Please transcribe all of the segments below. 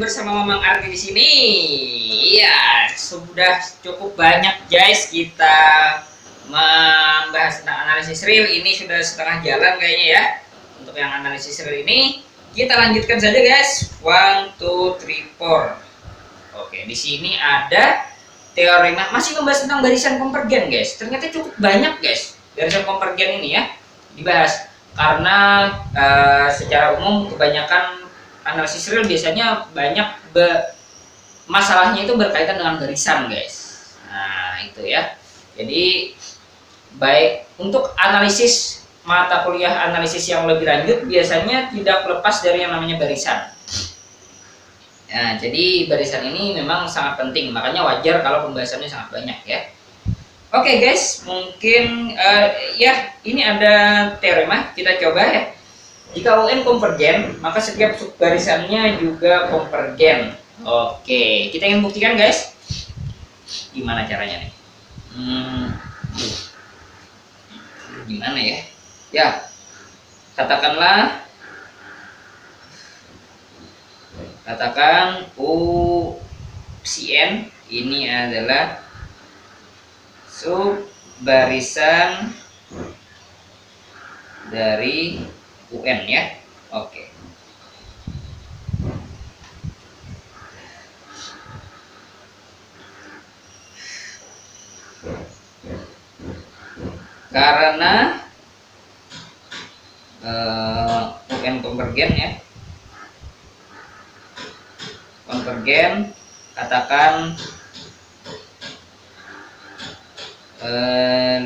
bersama Mamang Arti di sini. Iya, sudah cukup banyak guys kita membahas tentang analisis real. Ini sudah setengah jalan kayaknya ya. Untuk yang analisis real ini kita lanjutkan saja guys. 1 2 3 4. Oke, di sini ada teorema masih membahas tentang barisan konvergen guys. Ternyata cukup banyak guys barisan konvergen ini ya dibahas karena secara umum kebanyakan analisis real biasanya banyak masalahnya itu berkaitan dengan barisan guys. Nah itu ya, jadi baik untuk analisis mata kuliah analisis yang lebih lanjut biasanya tidak lepas dari yang namanya barisan. Nah jadi barisan ini memang sangat penting, makanya wajar kalau pembahasannya sangat banyak ya. Oke guys, mungkin ya ini ada teorema, kita coba ya. Jika UN konvergen, maka setiap subbarisannya juga konvergen. Oke, kita ingin buktikan guys. Gimana caranya nih? Gimana ya? Ya, katakan U si N ini adalah subbarisan dari UN ya. Oke. Karena UN konvergen ya. Konvergen, katakan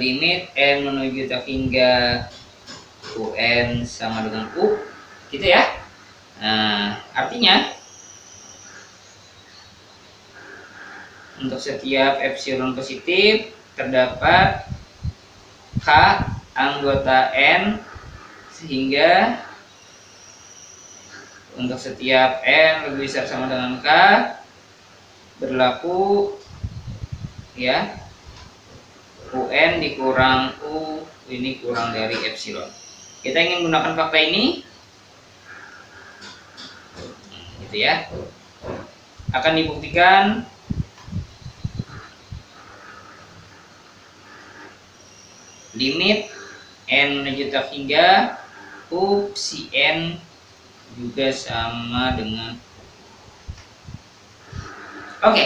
limit N menuju hingga UN sama dengan U gitu ya. Nah artinya untuk setiap epsilon positif terdapat K anggota N, sehingga untuk setiap N lebih besar sama dengan K berlaku ya UN dikurang U ini kurang dari epsilon. Kita ingin menggunakan fakta ini gitu ya, akan dibuktikan limit N menuju hingga U si N juga sama dengan oke.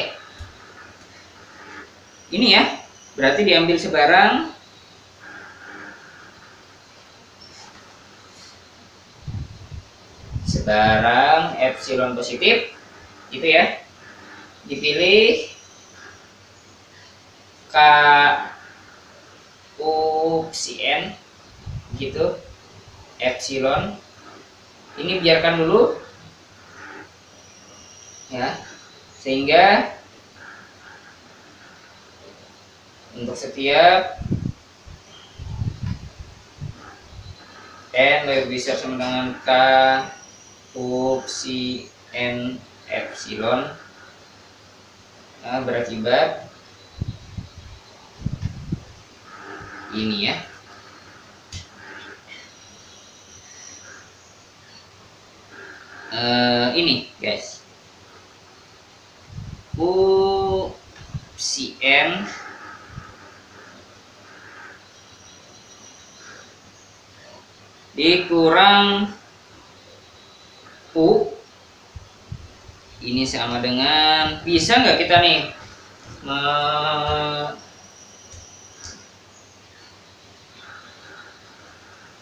Ini ya, berarti diambil sebarang epsilon positif gitu ya, dipilih K U si N gitu, epsilon ini biarkan dulu ya, sehingga untuk setiap N lebih besar sama dengan K U si N epsilon berakibat ini ya. Ini guys, U si N dikurang U ini sama dengan, bisa nggak kita nih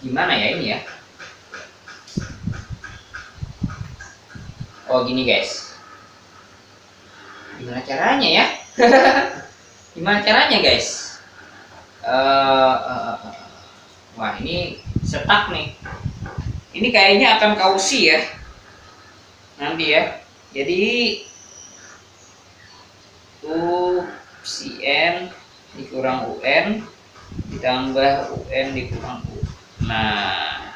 gimana ya ini ya. Oh gini guys, gimana caranya ya? Gimana caranya guys? Wah ini stuck nih. Ini kayaknya akan kausi ya nanti ya. Jadi U si N dikurang UN ditambah UN dikurang U. Nah,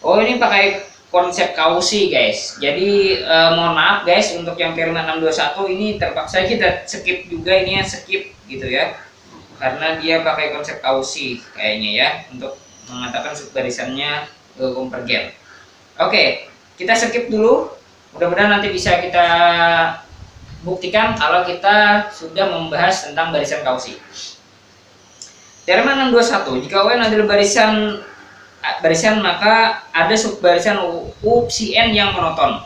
oh ini pakai konsep kausi guys. Jadi mohon maaf guys untuk yang teorema 621 ini terpaksa kita skip juga, ini ya skip gitu ya, karena dia pakai konsep kausi kayaknya ya untuk mengatakan subbarisannya konvergen. Oke, kita skip dulu. Mudah-mudahan nanti bisa kita buktikan kalau kita sudah membahas tentang barisan Cauchy. Teorema 621, jika UN adalah barisan maka ada subbarisan UPCN yang monoton.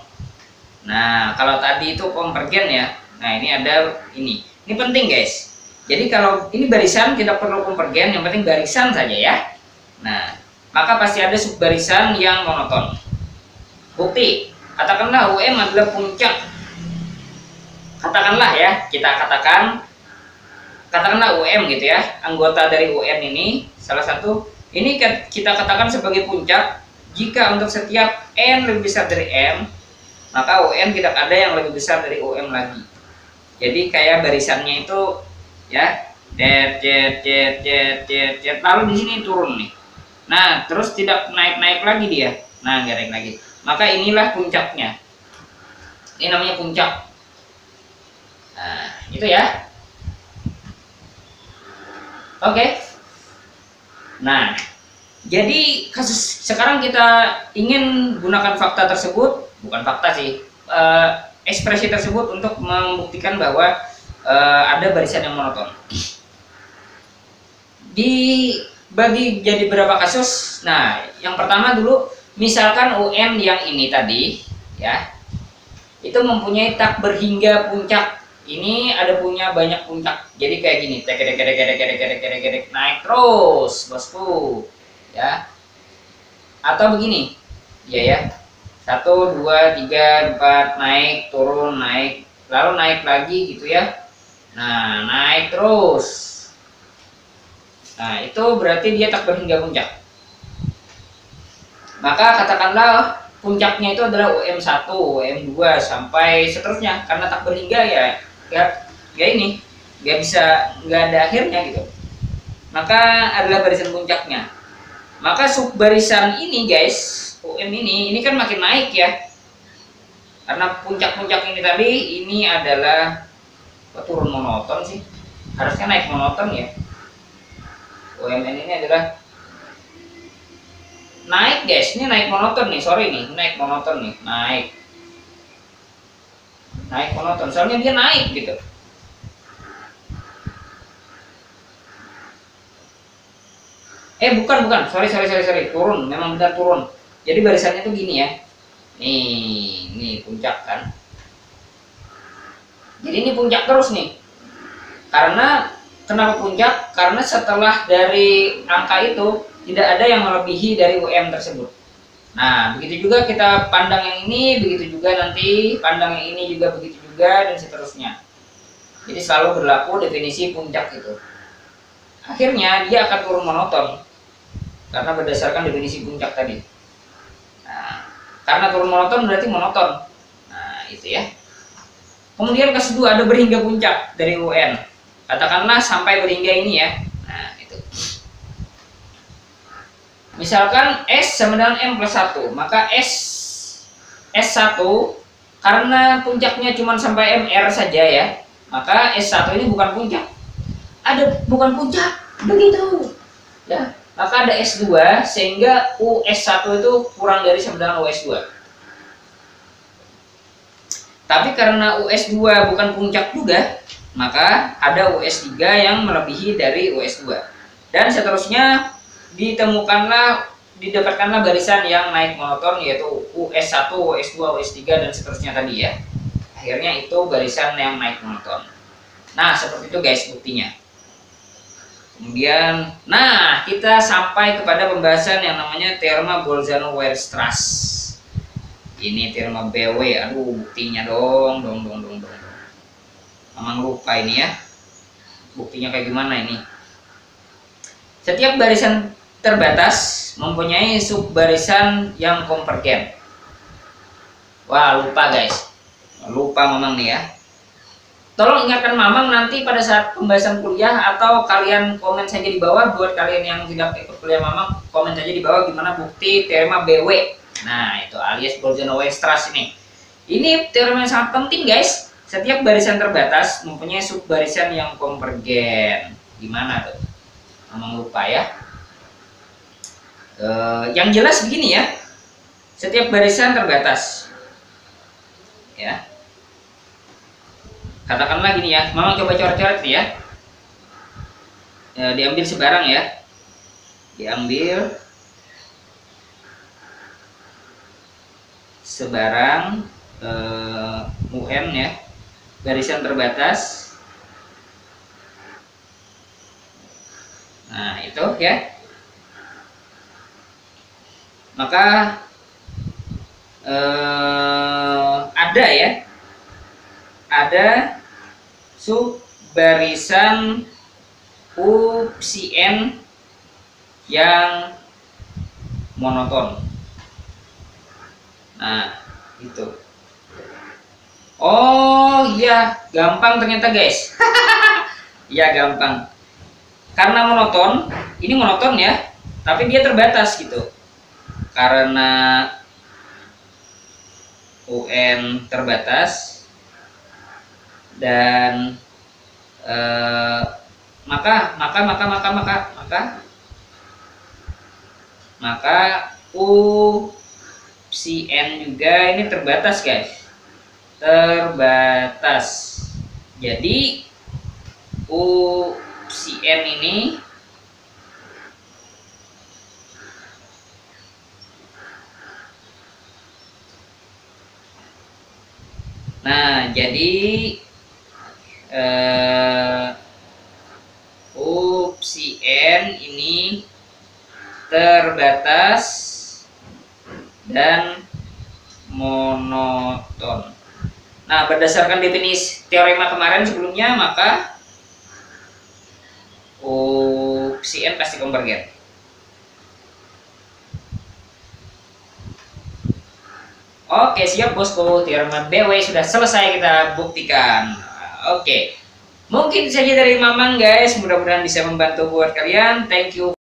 Nah, kalau tadi itu konvergen ya. Nah, ini ada ini. Ini penting, guys. Jadi kalau ini barisan tidak perlu konvergen, yang penting barisan saja ya. Nah, maka pasti ada subbarisan yang monoton. Bukti, katakanlah UM adalah puncak. Katakanlah ya, katakanlah UM gitu ya, anggota dari UN ini salah satu ini kita katakan sebagai puncak jika untuk setiap N lebih besar dari M, maka UN tidak ada yang lebih besar dari UM lagi. Jadi kayak barisannya itu ya, lalu di sini turun nih. Nah, terus tidak naik lagi dia. Nah, nggak naik lagi. Maka inilah puncaknya. Ini namanya puncak. Nah, itu ya. Oke. Nah, jadi kasus sekarang kita ingin gunakan fakta tersebut, bukan fakta sih, ekspresi tersebut untuk membuktikan bahwa ada barisan yang monoton. Dibagi jadi berapa kasus? Nah, yang pertama dulu, misalkan UN yang ini tadi, ya, itu mempunyai tak berhingga puncak. Ini ada punya banyak puncak, jadi kayak gini, naik terus, bosku, ya. Atau begini, ya, 1, 2, 3, 4, naik, turun, naik, lalu naik lagi gitu ya. Nah, naik terus. Nah, itu berarti dia tak berhingga puncak. Maka katakanlah puncaknya itu adalah UM1, UM2 sampai seterusnya, karena tak berhingga ya. Nggak bisa, nggak ada akhirnya gitu. Maka adalah barisan puncaknya. Maka subbarisan ini guys, UM ini kan makin naik ya. Karena puncak-puncak ini tadi, ini adalah turun monoton sih. Harusnya naik monoton ya. UMN ini adalah naik guys, ini naik monoton nih, sorry nih, naik monoton nih, naik monoton, soalnya dia naik gitu. Bukan, sorry, turun, memang benar turun. Jadi barisannya tuh gini ya, nih puncak kan. Jadi ini puncak terus nih. Karena kenapa puncak? Karena setelah dari angka itu tidak ada yang melebihi dari UM tersebut. Nah, begitu juga kita pandang yang ini, begitu juga nanti pandang yang ini juga begitu juga, dan seterusnya. Jadi selalu berlaku definisi puncak itu. Akhirnya dia akan turun monoton karena berdasarkan definisi puncak tadi. Nah, karena turun monoton berarti monoton. Nah, itu ya. Kemudian kasus 2 ada berhingga puncak dari UN. Katakanlah sampai berhingga ini ya. Nah, itu. Misalkan S sama dengan M plus 1, maka S1 karena puncaknya cuma sampai MR saja ya, maka S1 ini bukan puncak. Bukan puncak, begitu. Ya, maka ada S2 sehingga US1 itu kurang dari sama dengan US2. Tapi karena US2 bukan puncak juga, maka ada US3 yang melebihi dari US2. Dan seterusnya didapatkanlah barisan yang naik monoton, yaitu US1, US2, US3 dan seterusnya tadi ya. Akhirnya itu barisan yang naik monoton. Nah, seperti itu guys buktinya. Kemudian, nah kita sampai kepada pembahasan yang namanya teorema Bolzano-Weierstrass. Ini teorema BW, aduh buktinya dong. Memang lupa ini ya. Buktinya kayak gimana ini? Setiap barisan terbatas mempunyai subbarisan yang konvergen. Wah, lupa guys. Lupa Mamang nih ya. Tolong ingatkan Mamang nanti pada saat pembahasan kuliah, atau kalian komen saja di bawah. Buat kalian yang tidak ikut kuliah Mamang, komen saja di bawah gimana bukti teorema BW. Nah, itu alias Bolzano-Weierstrass ini. Ini teorema yang sangat penting guys. Setiap barisan terbatas mempunyai subbarisan yang konvergen. Gimana tuh? Mamang lupa ya. Yang jelas begini ya. setiap barisan terbatas. Ya. Katakanlah gini ya, Mamang coba coret-coret nih ya. Diambil sebarang ya. Diambil sebarang UN ya, barisan terbatas. Nah, itu ya. Maka ada ya, ada sub barisan UPCN yang monoton. Nah, itu. Oh iya, gampang ternyata guys. Iya, gampang. Karena monoton, ini monoton ya, tapi dia terbatas gitu. Karena UN terbatas dan maka UCN juga ini terbatas guys, terbatas. Jadi UCN ini jadi UCN ini terbatas dan monoton. Nah, berdasarkan definisi teorema kemarin sebelumnya, maka UCN pasti konvergen. Oke, siap bosku. Teorema BW sudah selesai kita buktikan. Oke. Mungkin saja dari Mamang guys. Mudah-mudahan bisa membantu buat kalian. Thank you.